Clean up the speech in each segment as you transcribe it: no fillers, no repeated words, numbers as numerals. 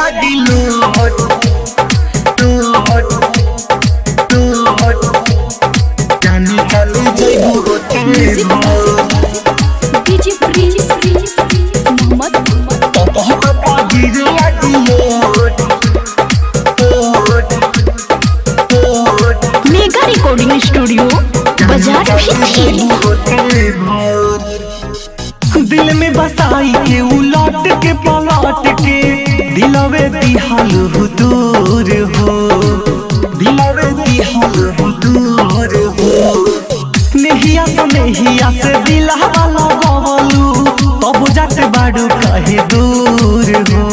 लागिलो जाने चले जाइबू होते डीजे मोहम्मद पापा गिरे लागिलो मेगा रिकॉर्डिंग स्टूडियो बाजार भिखी। दिल में बसाई के उलट के पलट के दिलवे दिहाल हुदूर हो दिलवे दिहाल हुदूर हो नेहिया से दिलवा लगवलू तब जाते बाड़ू कहे दूर हो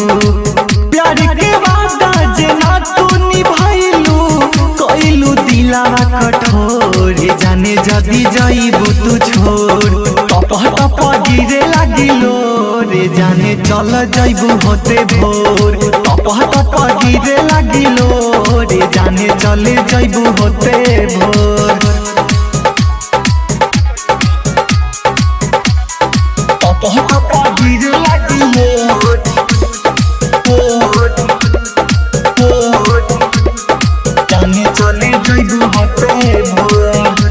प्यार के वादा जे ना तू निभाइलू कइलू दिलवा कठोर जाने जदी जाइबू तू छोड़ टप गिरे लागिलो रे जाने चल जाइबू होते भोर टप गिरे लागिलो रे जाने चले जाइबू होते भोर टप गिरे लागिलो जाने चले जाइबू होते भोर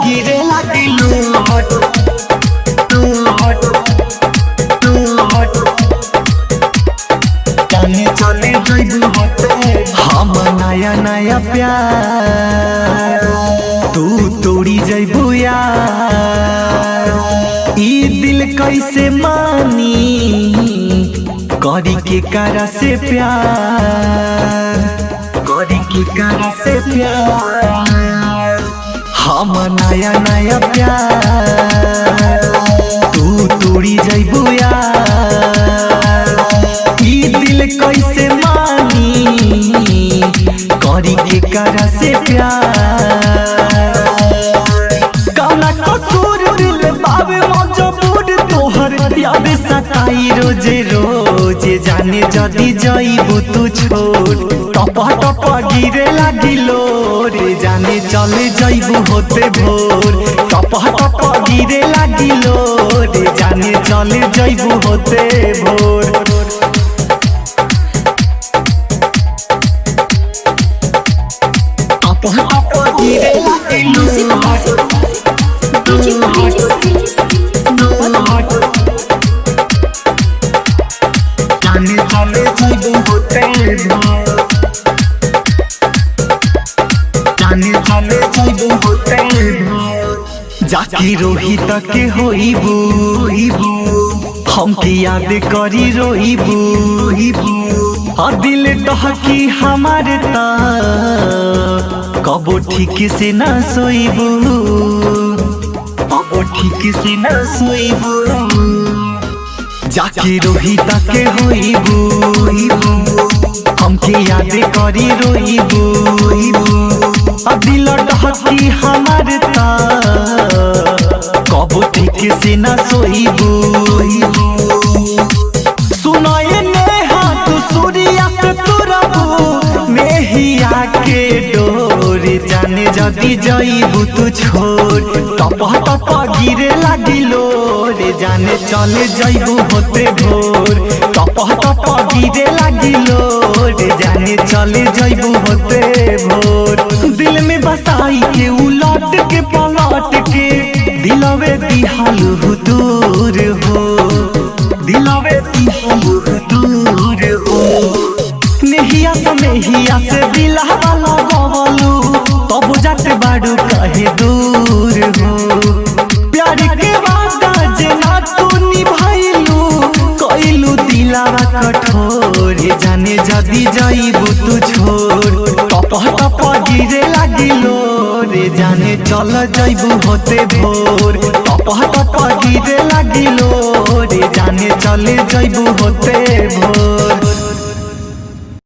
गिरे लागिलो जाने चले जाइबू होते हम नया नया प्यार तू तोड़ी जाइबू यार ई दिल कैसे मानी करी के करा से प्यार करी के करा से प्यार हम नया नया प्यार तू तोड़ी जाइबू यार ई दिल कैसे मानी करी के करा से प्यार कौना कसूर दिल बाबे मजबूर तोहर याद सताई रोजे रोजे जाने जदी जाइबू तू छोड़ टप गिरे लागिलो रे जाने चले जाइबू होते भोर टप गिरे लागिलो रे जाने चले जाइबू होते भोर टप गिरे लागिलो जाने चले जाइबू होते भोर जाने चले जाइबू होते जाकी रोहित के होइबू हमके याद करी रोइबू और दिल टहकी हमारे ता कबो ठीक से ना सोइबू कबो ठीक से ना सोइबू जाकी रोहित के होइबू हमके याद करी रोइबू दिल टहकी हमारे ता कबो ठीक से ना सोइबू सुनाए नेहा तू सूर्या से तुरबू मेहिया के डोर जाने जदी जाइबू तू छोड़ टप गिरे लागिलो रे जाने चले जाइबू होते भोर टप गिरे लागिलो रे जाने चले जाइबू होते भोर दिल में बसाई के उलट के पलट के दिलवे दिहाल हुदूर हो दिलवे दिहाल हुदूर हो नेहिया से दिलवा लगवलू तब जाते बाड़ू कहे दूर हो प्यार के वादा जे ना तू निभाइलू कइलू दिलवा कठोर जाने जदी जाइबू तू छोड़ टप गिरे लागिलो रे जाने चल जाइबू होते भोर टप गिरे लागिलो रे जाने चले जाइबू होते भोर।